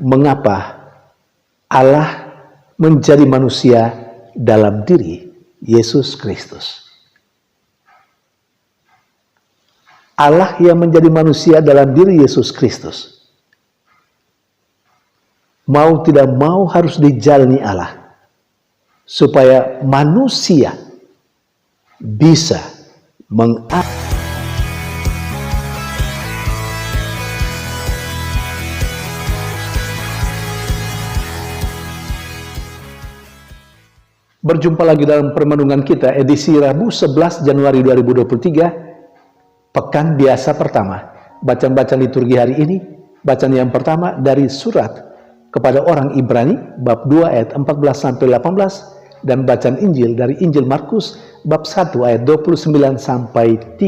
mengapa Allah menjadi manusia dalam diri Yesus Kristus. Allah yang menjadi manusia dalam diri Yesus Kristus, mau tidak mau harus dijalani Allah, supaya manusia bisa Berjumpa lagi dalam permenungan kita edisi Rabu 11 Januari 2023, Pekan Biasa pertama. Bacaan-bacaan liturgi hari ini, bacaan yang pertama dari surat kepada orang Ibrani, bab 2 ayat 14-18, dan bacaan Injil dari Injil Markus, bab 1 ayat 29-39.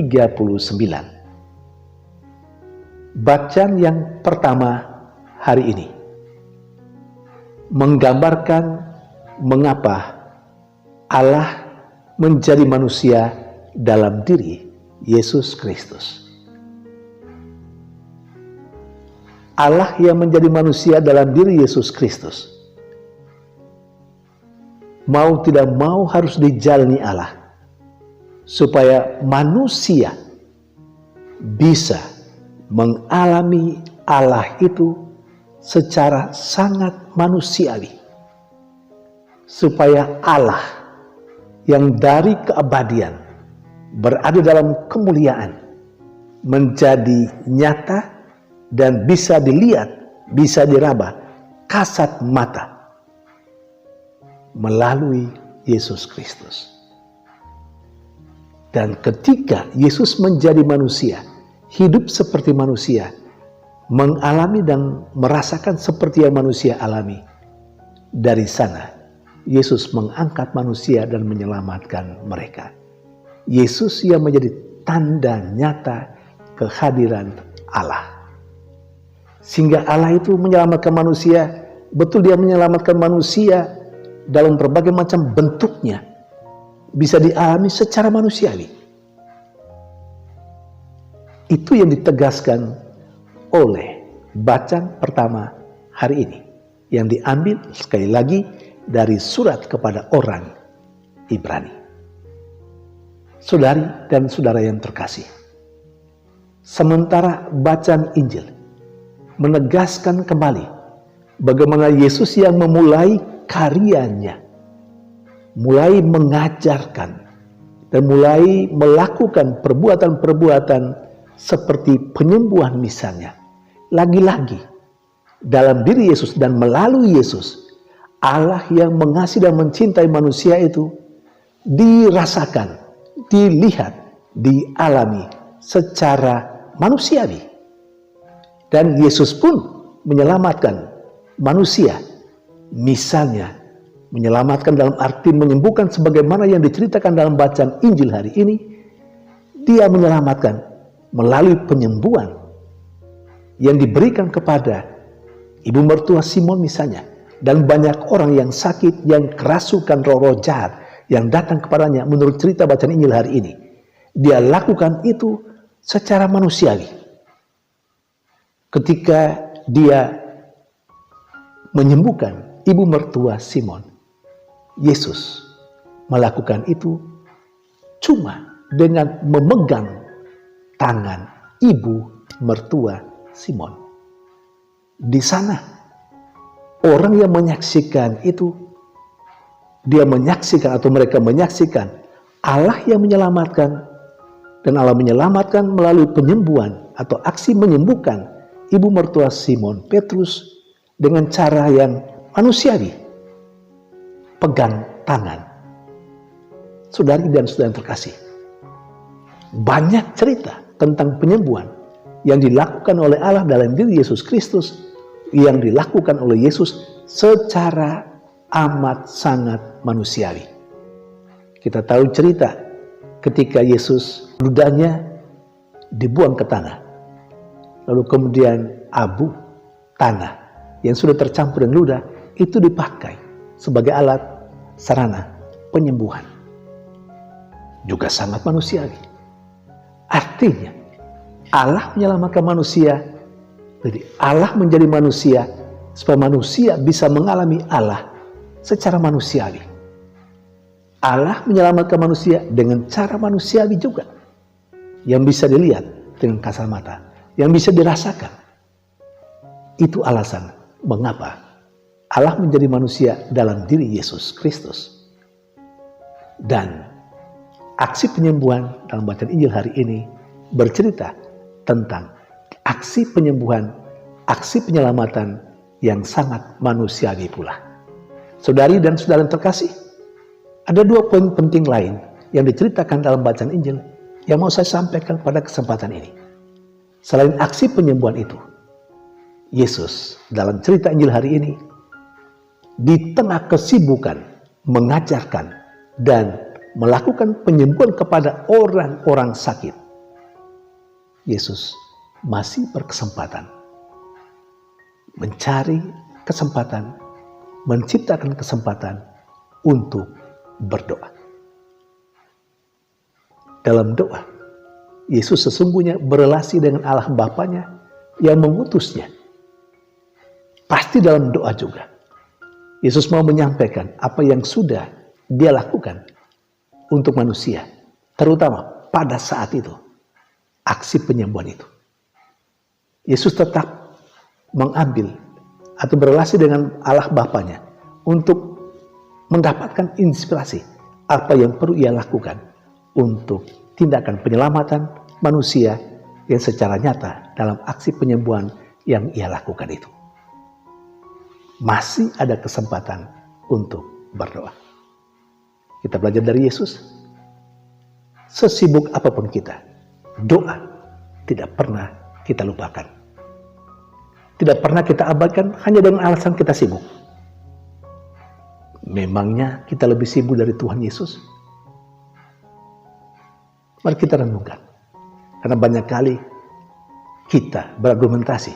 Bacaan yang pertama hari ini menggambarkan mengapa Allah menjadi manusia dalam diri Yesus Kristus. Allah yang menjadi manusia dalam diri Yesus Kristus, mau tidak mau harus dijalani Allah, supaya manusia bisa mengalami Allah itu secara sangat manusiawi, supaya Allah yang dari keabadian berada dalam kemuliaan menjadi nyata dan bisa dilihat, bisa diraba kasat mata melalui Yesus Kristus. Dan ketika Yesus menjadi manusia, hidup seperti manusia, mengalami dan merasakan seperti yang manusia alami, dari sana Yesus mengangkat manusia dan menyelamatkan mereka. Yesus yang menjadi tanda nyata kehadiran Allah. Sehingga Allah itu menyelamatkan manusia, betul dia menyelamatkan manusia dalam berbagai macam bentuknya, bisa dialami secara manusiawi. Itu yang ditegaskan oleh bacaan pertama hari ini, yang diambil sekali lagi dari surat kepada orang Ibrani. Saudari dan saudara yang terkasih, sementara bacaan Injil menegaskan kembali bagaimana Yesus yang memulai karyanya, mulai mengajarkan dan mulai melakukan perbuatan-perbuatan seperti penyembuhan misalnya, lagi-lagi dalam diri Yesus dan melalui Yesus, Allah yang mengasihi dan mencintai manusia itu dirasakan, dilihat, dialami secara manusiawi. Dan Yesus pun menyelamatkan manusia. Misalnya, menyelamatkan dalam arti menyembuhkan sebagaimana yang diceritakan dalam bacaan Injil hari ini. Dia menyelamatkan melalui penyembuhan yang diberikan kepada ibu mertua Simon misalnya, dan banyak orang yang sakit, yang kerasukan roh-roh jahat yang datang kepadanya menurut cerita bacaan Injil hari ini. Dia lakukan itu secara manusiawi. Ketika dia menyembuhkan ibu mertua Simon, Yesus melakukan itu cuma dengan memegang tangan ibu mertua Simon. Di sana orang yang menyaksikan itu, dia menyaksikan atau mereka menyaksikan Allah yang menyelamatkan, dan Allah menyelamatkan melalui penyembuhan atau aksi menyembuhkan ibu mertua Simon Petrus dengan cara yang manusiawi, pegang tangan. Saudari dan saudara yang terkasih, banyak cerita tentang penyembuhan yang dilakukan oleh Allah dalam diri Yesus Kristus, yang dilakukan oleh Yesus secara amat sangat manusiawi. Kita tahu cerita ketika Yesus ludahnya dibuang ke tanah, lalu kemudian abu tanah yang sudah tercampur dengan ludah itu dipakai sebagai alat sarana penyembuhan. Juga sangat manusiawi. Artinya Allah menyelamatkan manusia. Jadi Allah menjadi manusia supaya manusia bisa mengalami Allah secara manusiawi. Allah menyelamatkan manusia dengan cara manusiawi juga, yang bisa dilihat dengan kasat mata, yang bisa dirasakan. Itu alasan mengapa Allah menjadi manusia dalam diri Yesus Kristus. Dan aksi penyembuhan dalam bacaan Injil hari ini bercerita tentang aksi penyembuhan, aksi penyelamatan yang sangat manusiawi pula. Saudari dan saudara yang terkasih, ada dua poin penting lain yang diceritakan dalam bacaan Injil yang mau saya sampaikan pada kesempatan ini. Selain aksi penyembuhan itu, Yesus dalam cerita Injil hari ini, di tengah kesibukan mengajarkan dan melakukan penyembuhan kepada orang-orang sakit, Yesus masih berkesempatan mencari kesempatan, menciptakan kesempatan untuk berdoa. Dalam doa, Yesus sesungguhnya berelasi dengan Allah Bapanya yang mengutusnya. Pasti dalam doa juga, Yesus mau menyampaikan apa yang sudah Dia lakukan untuk manusia, terutama pada saat itu, aksi penyembuhan itu. Yesus tetap mengambil atau berelasi dengan Allah Bapanya untuk mendapatkan inspirasi apa yang perlu Ia lakukan untuk tindakan penyelamatan manusia yang secara nyata dalam aksi penyembuhan yang Ia lakukan itu. Masih ada kesempatan untuk berdoa. Kita belajar dari Yesus. Sesibuk apapun kita, doa tidak pernah kita lupakan. Tidak pernah kita abaikan hanya dengan alasan kita sibuk. Memangnya kita lebih sibuk dari Tuhan Yesus? Mari kita renungkan. Karena banyak kali kita berargumentasi.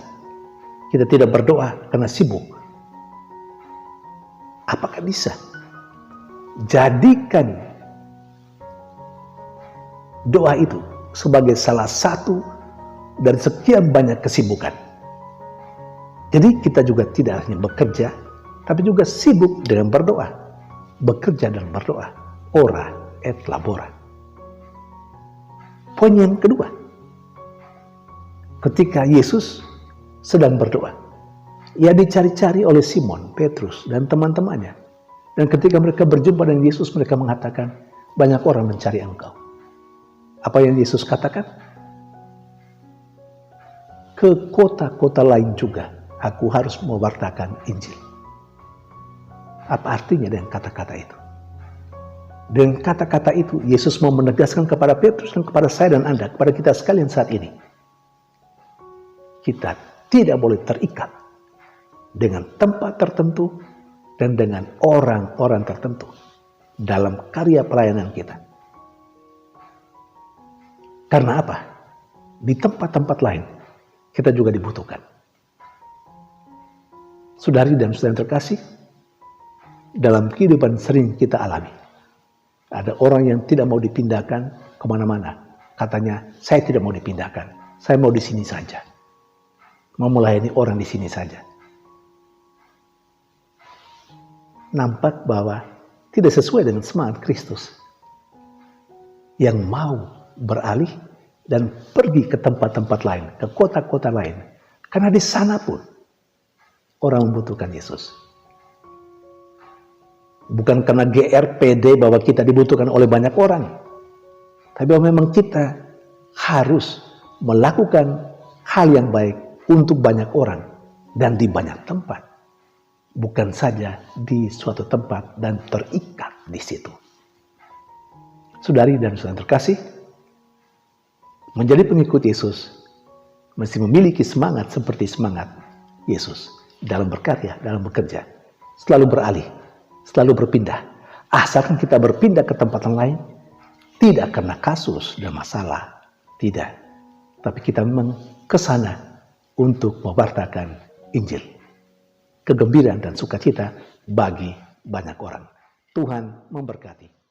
Kita tidak berdoa karena sibuk. Apakah bisa? Jadikan doa itu sebagai salah satu dari sekian banyak kesibukan. Jadi kita juga tidak hanya bekerja, tapi juga sibuk dengan berdoa. Bekerja dan berdoa. Ora et labora. Poin yang kedua. Ketika Yesus sedang berdoa, Ia dicari-cari oleh Simon, Petrus, dan teman-temannya. Dan ketika mereka berjumpa dengan Yesus, mereka mengatakan, banyak orang mencari Engkau. Apa yang Yesus katakan? Ke kota-kota lain juga aku harus mewartakan Injil. Apa artinya dengan kata-kata itu? Dengan kata-kata itu, Yesus mau menegaskan kepada Petrus dan kepada saya dan Anda, kepada kita sekalian saat ini. Kita tidak boleh terikat dengan tempat tertentu dan dengan orang-orang tertentu dalam karya pelayanan kita. Karena apa? Di tempat-tempat lain kita juga dibutuhkan. Saudari dan saudara yang terkasih, dalam kehidupan sering kita alami. Ada orang yang tidak mau dipindahkan kemana-mana. Katanya, saya tidak mau dipindahkan. Saya mau di sini saja. Mau melayani orang di sini saja. Nampak bahwa tidak sesuai dengan semangat Kristus. Yang mau beralih dan pergi ke tempat-tempat lain, ke kota-kota lain. Karena di sana pun orang membutuhkan Yesus. Bukan karena GRPD bahwa kita dibutuhkan oleh banyak orang. Tapi bahwa memang kita harus melakukan hal yang baik untuk banyak orang dan di banyak tempat. Bukan saja di suatu tempat dan terikat di situ. Saudari dan saudara terkasih, menjadi pengikut Yesus mesti memiliki semangat seperti semangat Yesus dalam berkarya, dalam bekerja. Selalu beralih, selalu berpindah. Asalkan kita berpindah ke tempat yang lain, tidak karena kasus dan masalah, tidak. Tapi kita memang ke sana untuk mewartakan Injil. Kegembiraan dan sukacita bagi banyak orang. Tuhan memberkati.